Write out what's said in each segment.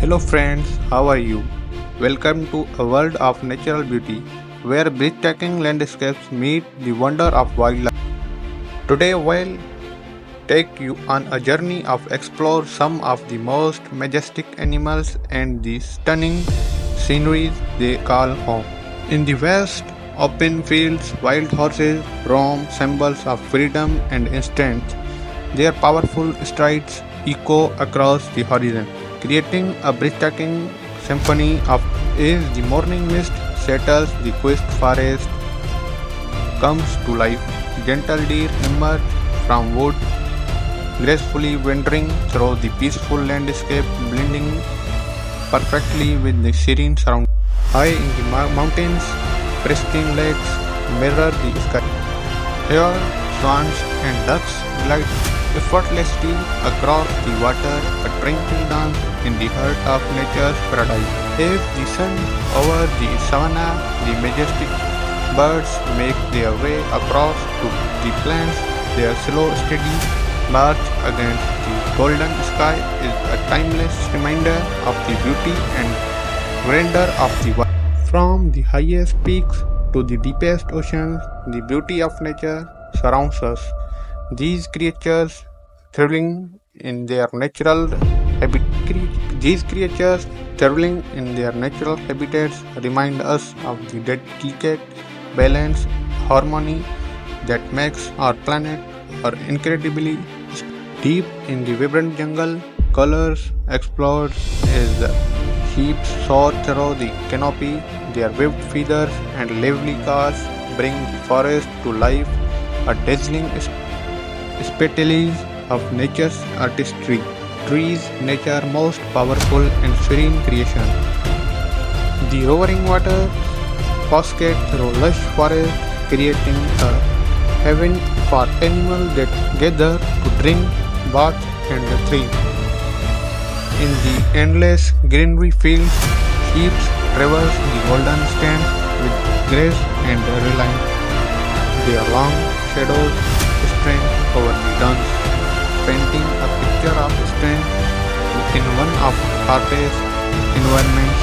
Hello friends, how are you? Welcome to a world of natural beauty where breathtaking landscapes meet the wonder of wildlife. Today we'll take you on a journey of explore some of the most majestic animals and the stunning sceneries they call home. In the west, open fields, wild horses roam, symbols of freedom and strength. Their powerful strides echo across the horizon, creating a breathtaking symphony of as the morning mist settles, the quest forest comes to life. Gentle deer emerge from wood, gracefully wandering through the peaceful landscape, blending perfectly with the serene surroundings. High in the mountains, pristine lakes mirror the sky. Here, swans and ducks glide effortlessly across the water, a tranquil dance in the heart of nature's paradise. As the sun over the savanna, the majestic birds make their way across to the plains. Their slow, steady march against the golden sky is a timeless reminder of the beauty and grandeur of the world. From the highest peaks to the deepest oceans, the beauty of nature surrounds us. These creatures traveling in their natural habitats remind us of the delicate balance, harmony that makes our planet incredibly deep in the vibrant jungle. Colors explored as the sheep soar through the canopy. Their webbed feathers and lively cars bring the forest to life, a dazzling spectacle of nature's artistry. Trees, nature's most powerful and serene creation. The roaring water cascade through lush forest, creating a heaven for animals that gather to drink, bath, and thrive. In the endless greenery fields, sheep traverse the golden sands with grace and reliance. Their long shadows strength over the dunes, painting a picture of strength in one of the hardest environments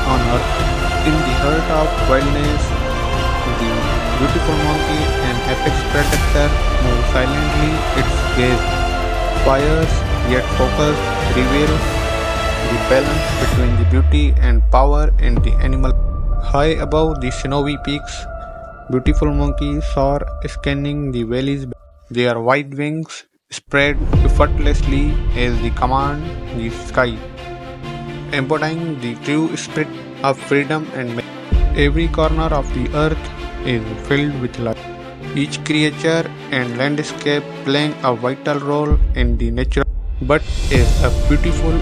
on earth. In the heart of wilderness, the beautiful monkey, an apex predator, moves silently, its gaze fires yet focused, reveals the balance between the beauty and power in the animal. High above the snowy peaks, beautiful monkeys soar, scanning the valleys. Their wide wings spread effortlessly as they command the sky, embodying the true spirit of freedom and majesty. Every corner of the earth is filled with life. Each creature and landscape playing a vital role in the nature. But as beautiful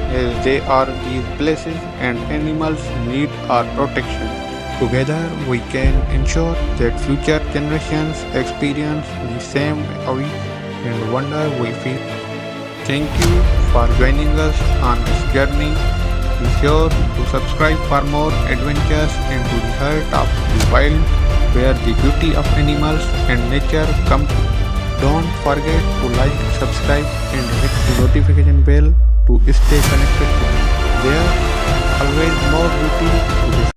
as they are, these places and animals need our protection. Together, we can ensure that future generations experience the same awe and wonder we feel. Thank you for joining us on this journey. Be sure to subscribe for more adventures into the heart of the wild, where the beauty of animals and nature come. Don't forget to like, subscribe, and hit the notification bell to stay connected. There always more beauty to discover.